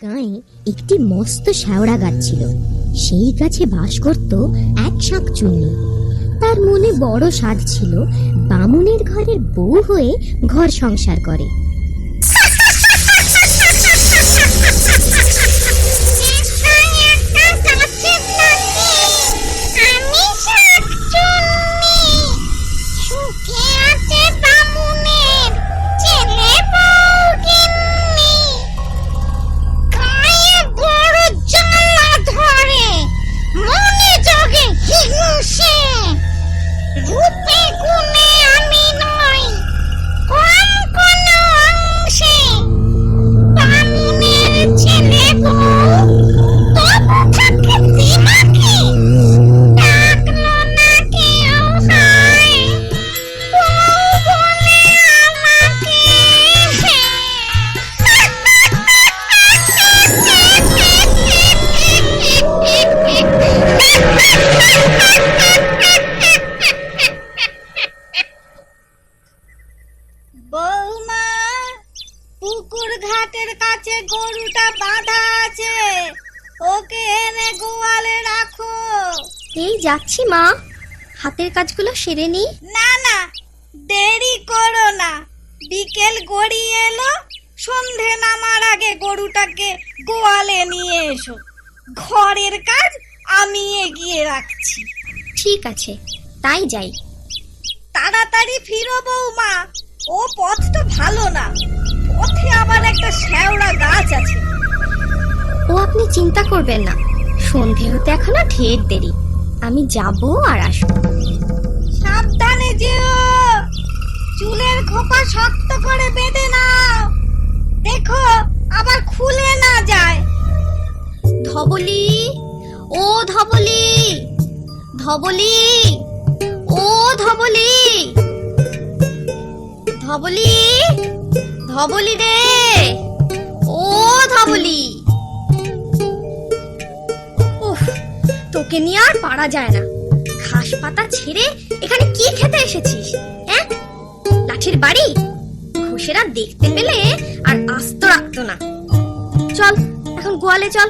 গায়ে একটি মস্ত শ্যাওড়া গাছ ছিল। সেই গাছে বাস করত এক শাঁকচুন্নি। তার মনে বড় সাধ ছিল বামুনের ঘরের বউ হয়ে ঘর সংসার করে। বৌমা, পুকুর ঘাটের কাছে গরুটা বাঁধা আছে, ওকে এনে গোয়ালে রাখো। এই যাচ্ছি মা, হাতের কাজগুলো সেরে নি। না না, দেরি করো না, বিকেল গড়িয়ে এলো, সন্ধে নামার আগে গরুটাকে গোয়ালে নিয়ে এসো। ঘরের কাজ আমি এগিয়ে রাখছি। ঠিক আছে, তাই যাই। তাড়াতাড়ি ফিরো বৌমা, ও পথটা ভালো না, পথে আবার একটা শ্যাওড়া গাছ আছে। ও আপনি চিন্তা করবেন না, সন্ধে হতে এখনো ঢের দেরি, আমি যাব আর আসবো। সাবধানে যেও, চুলের খোপা শক্ত করে বেঁধে নাও, দেখো আবার খুলে না যায়। ধবলি, ও ধবলি, ধবলি, ও ধবলি, ধবলি, ধবলি রে, ও ধবলি। উফ, তোকে নিয়ে আর পারা যায় না। ঘাস পাতা ছেড়ে এখানে কি খেতে এসেছিস? লাঠির বাড়ি, ঘোষেরা দেখতে পেলে আর আস্ত রাখতো না। চল এখন গোয়ালে চল।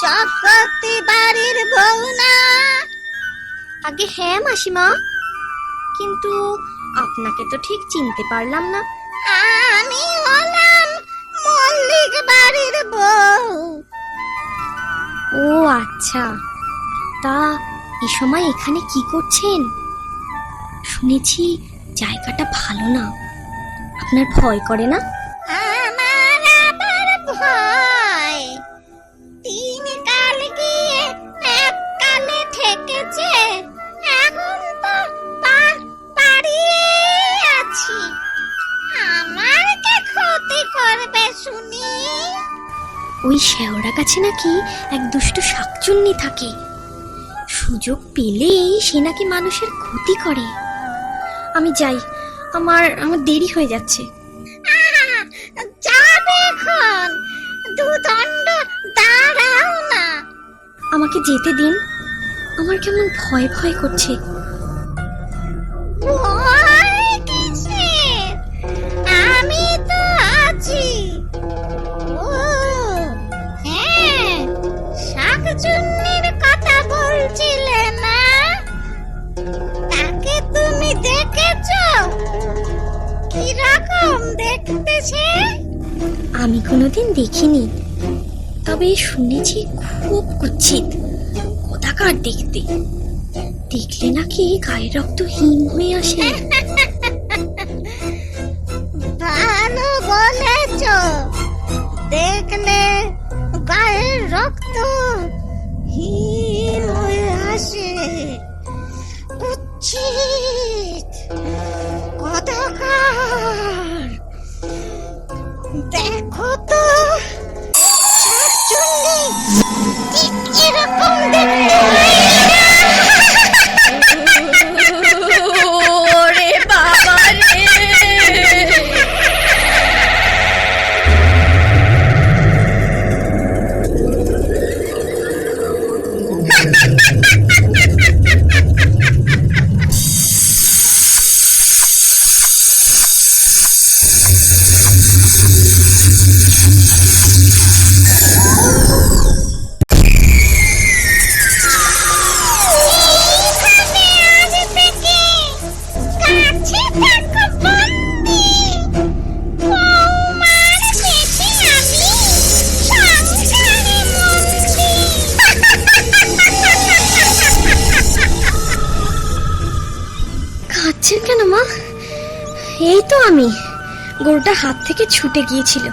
চক্রবর্তী বাড়ির বউ না? আগে হ্যাঁ মাসিমা, কিন্তু আপনাকে তো ঠিক চিনতে পারলাম না। আমি হলাম মল্লিক বাড়ির বউ। ও আচ্ছা, তা এই সময় এখানে কি করছেন? শুনেছি জায়গাটা ভালো না, আপনার ভয় করে না? আমার আবার ভয়? তিন কাল গিয়ে এক কালে ঠেকেছে, এখন তো পাড়িয়ে আছি, আমার কে ক্ষতি করবে শুনি? ওই শেওড়া গাছে নাকি এক দুষ্টু শাকচুন্নি থাকে, সুযোগ পেলেই সে নাকি মানুষের ক্ষতি করে। আমি যাই, আমার দেরি হয়ে যাচ্ছে। যাবে এখন, দুদণ্ড দাঁড়াও না। আমাকে যেতে দিন, আমার কেমন ভয় ভয় করছে। ভয় কিসের? আমি তো আছি। ও হ্যাঁ, শাকচুন্নির কথা বলছিলে না? তাকে তুমি দেখেছো? কিরকম দেখতে সে? আমি কোনোদিন দেখিনি, তবে শুনেছি খুব কুৎসিত, কোথাকার দেখতে, দেখলে নাকি গায়ের রক্ত হিম হয়ে আসে। ভালো বলেছ, দেখলে গায়ের রক্ত হিম হয়ে আসে। কুৎসিত অন্ধকার। দেখো তো শাকচুন্নি ঠিক এরকম দেখতে হয়। ওরে বাবা রে! কাঁদছেন কেন মা? এই তো আমি, গরুটা হাত থেকে ছুটে গিয়েছিল।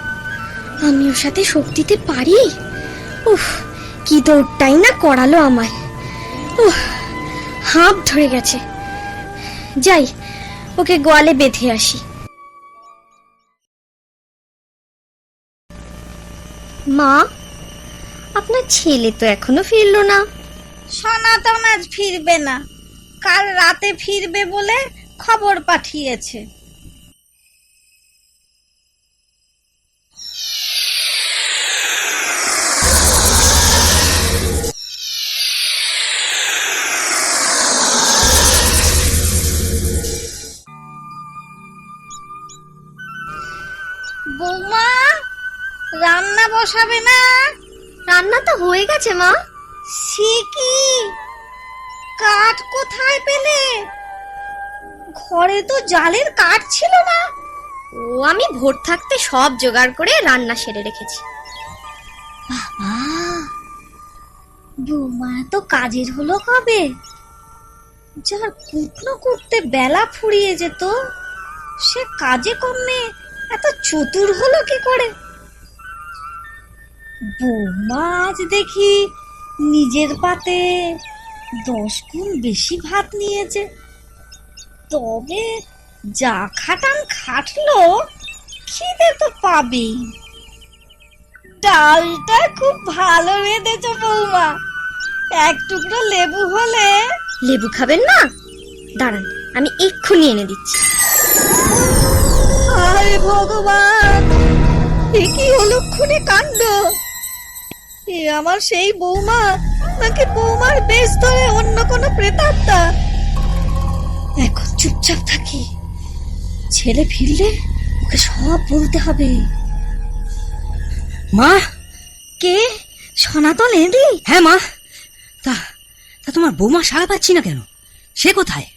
আমি ওর সাথে শক্তিতে পারি? উফ, কি দৌড়টাই না করালো আমায়। উফ, হাঁপ ধরে গেছে। যাই, ওকে গোয়ালে বেঁধে আসি। মা, আপনার ছেলে তো এখনো ফিরলো না। সনাতন আজ ফিরবে না, কাল রাতে ফিরবে বলে খবর পাঠিয়েছে। বৌমা, রান্না বসাবে না? রান্না তো হয়ে গেছে মা। সে কি, কাঠ কোথায় পেলে? ঘরে তো জালের কাঠ ছিল না। ও, আমি ভোর থাকতে সব জোগাড় করে রান্না সেরে রেখেছি। বাবা, বৌমা তো কাজের হলো কবে? যার কুটনো করতে বেলা ফুরিয়ে যেত, সে কাজে কর্মে এত চতুর হলো কি করে? বৌমা আজ দেখি নিজের পাতে 10 গুণ বেশি ভাত নিয়েছে। তবে যা খাটান খাটলো, খিদে তো পাবেই। ডালটা খুব ভালো রেঁধেছো বৌমা, এক টুকরো লেবু হলে। লেবু খাবেন না? দাঁড়ান, আমি এক্ষুনি এনে দিচ্ছি। আরে ভগবান, এ কি অলক্ষণে কাণ্ড! এ আমার সেই বৌমা নাকি বৌমার বেশ ধরে অন্য কোনো প্রেতাত্মা? এখন চুপচাপ থাকি, ছেলে ফিরলে ওকে সব বলতে হবে। মা, কে? সনাতন এলি? হ্যাঁ মা। তা তা তোমার বৌমা সাড়া পাচ্ছি না কেন? সে কোথায়?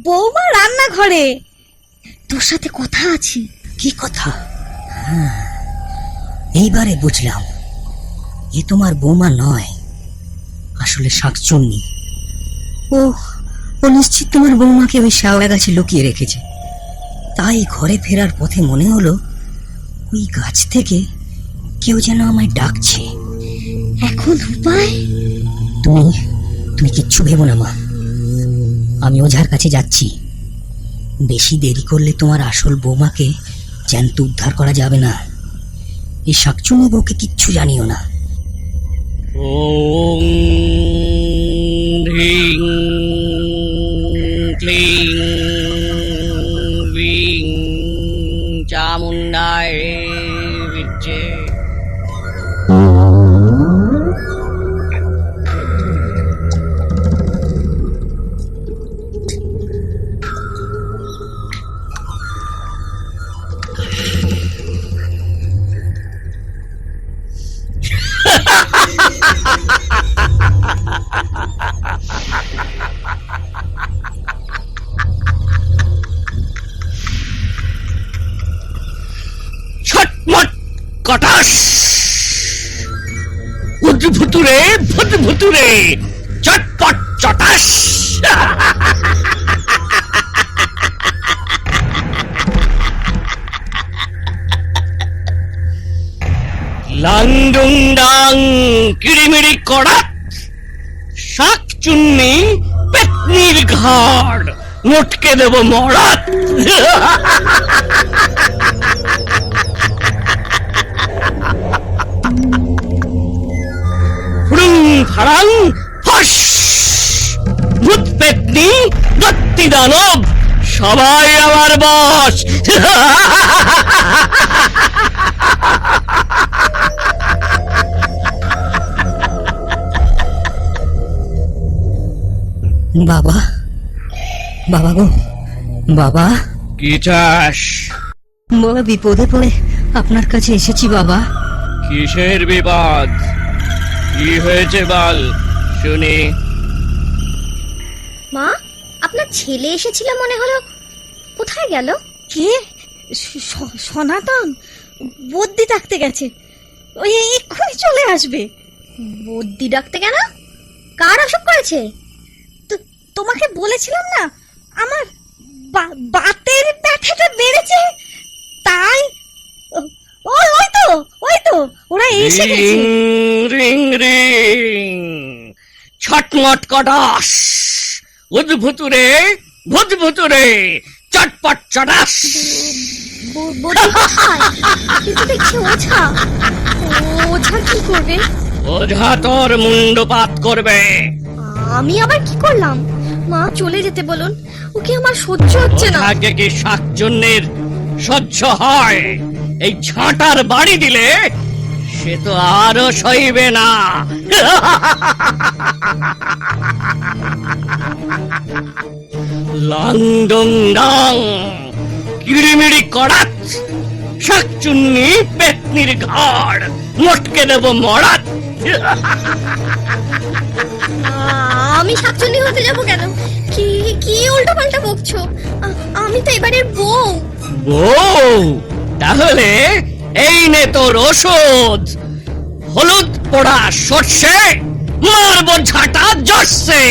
বৌমা রান্নাঘরে, তোর সাথে কথা আছে। কি কথা? এইবারে বুঝলাম, এ তোমার বৌমা নয়, আসলে শাকচুন্নি। ও ও নিশ্চিত তোমার বৌমাকে ওই শ্যাওড়া গাছে লুকিয়ে রেখেছে। তাই ঘরে ফেরার পথে মনে হলো ওই গাছ থেকে কেউ যেন আমায় ডাকছে। এখন উপায়? তুমি তুমি কিচ্ছু ভেবো না মা, আমি ওঝার কাছে যাচ্ছি। বেশি দেরি করলে তোমার আসল বৌমাকে জ্যান্ত উদ্ধার করা যাবে না। এই শাকচুন্নি বউকে কিচ্ছু জানিও না। ওং হ্রিং ক্লিং বিং চামুণ্ডায় বিদ্যে। ছটমট কটাস, উদ্ভুতুরে ভুতভুতুরে, চটপট চটাস। লাংডুং ডাং কিড়িমিড়ি কড়াক, শাকচুন্নি পেতনির ঘাড় মোটকে দেব মরাত। ফুরুং ফারাং ফস, ভূত পেতনি দত্তি দানব সবাই আমার বশ। বাবা, বাবা গো, বাবা, কি চাস? বড় বিপদে পড়ে আপনার কাছে এসেছি বাবা। কিসের বিপদ? কি হয়েছে বল শুনি। মা, আপনার ছেলে এসেছিল মনে হলো, কোথায় গেল? কে? সনাতন বদ্যি ডাকতে গেছে, ওই এক্ষুনি চলে আসবে। বদ্যি ডাকতে কেন? কার অসুখ করেছে? তোমাকে বলেছিলাম না আমার বাতের ব্যথাটা বেড়েছে, তাই ওই তো ওরা এসে গেছে। রিং রিং ছটমট কটাস, উদ্ভুতুরে ভূতভুতুরে চটপট চটাস। বদ্যি কোথায়? কিন্তু দেখছি ওঝা। ওঝা কি করবে? ওঝা তোর মুন্ডপাত করবে। আমি আবার কি করলাম? মা চলে যেতে বলুন, ওকে আমার সহ্য হচ্ছে না। ওঝাকে কি শাকচুন্নির সহ্য হয়? এই ঝাঁটার বাড়ি দিলে সে তো আরো সইবে না। লাং ডং ডাং কিড়িমিড়ি করাত, শাকচুন্নি পেতনির ঘাড় মটকে দেব মরাত। আমি শাকচুন্নি হতে যাব কেন? কি কি উল্টো পাল্টা বকছো? আমি তো এবারের বউ। বউ? তাহলে এই নে তোর ওষুধ। হলুদ পোড়া সর্ষে মারবো ঝাঁটা জর্ষে।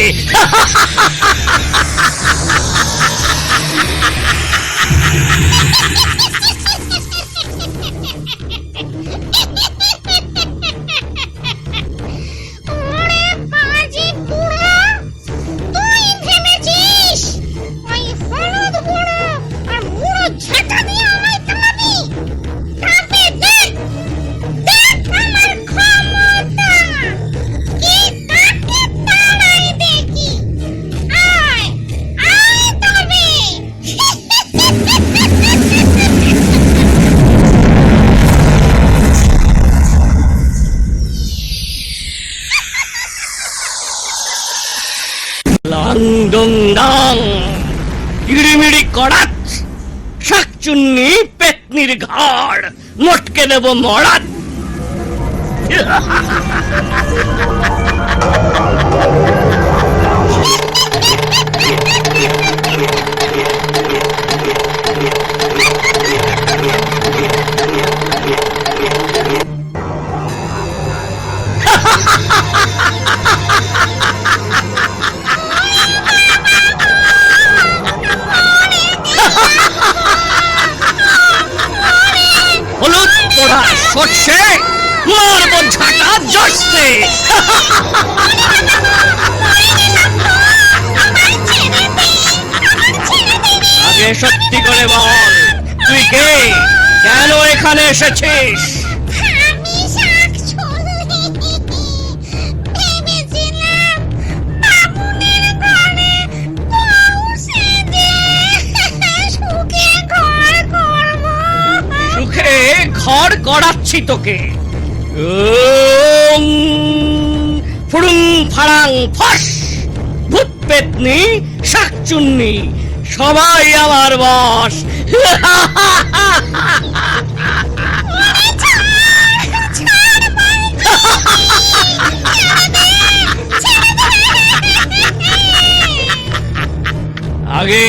লাং ডং ডাং কিড়িমিড়ি করাত, শাকচুন্নি পেতনির ঘাড় মটকে দেব মরাত। হলুদ পোড়া সর্ষে মারবো ঝাঁটা জর্ষে। আগে সত্যি করে বল, তুই কে? কেন এখানে এসেছিস? সুখে ঘর করাচ্ছি তোকে। ওং ফুড়ুং ফাড়াং ফস, ভূত পেতনি শাকচুন্নি সবাই আমার বশ। আগে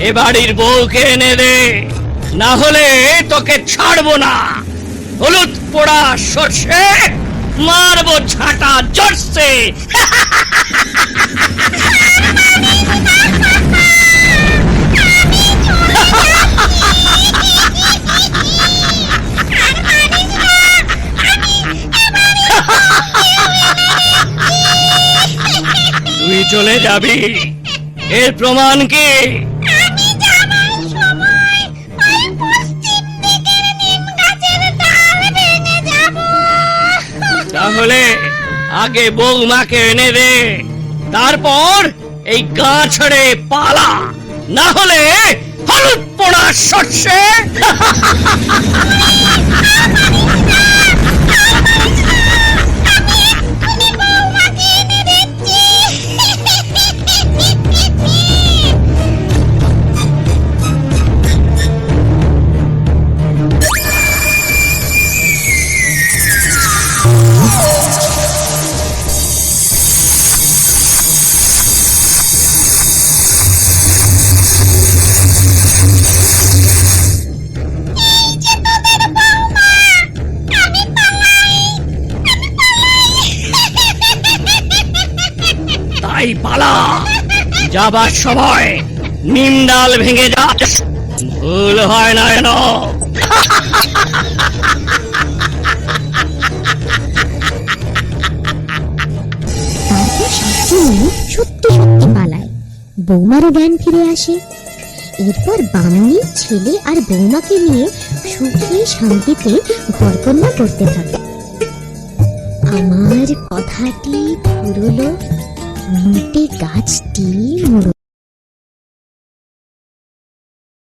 এ বাড়ির বউকে এনে দে, না হলে তোকে ছাড়বো না। হলুদ পোড়া সর্ষে মারবো ঝাঁটা জর্ষে। তুই চলে যাবি, এর প্রমাণ কি? আমি যাবার সময় ওই পশ্চিম দিকের নিম গাছের ডাল ভেঙে যাব। তাহলে আগে বৌমাকে এনে দে, তারপর এই গা ছেড়ে পালা, না হলে হলুদ পোড়া সর্ষে। তাই পালা, যাবার সময় নিম ডাল ভেঙে যাস, ভুল হয় না যেন। তারপর শাকচুন্নি সত্যি সত্যি পালায়, বৌমারও জ্ঞান ফিরে আসে। এরপর বামনি ছেলে আর বৌমাকে নিয়ে সুখে শান্তিতে ঘরকন্যা করতে থাকে। আমার কথাটি ফুরলো, নিমটে গাছটি মুড়লো।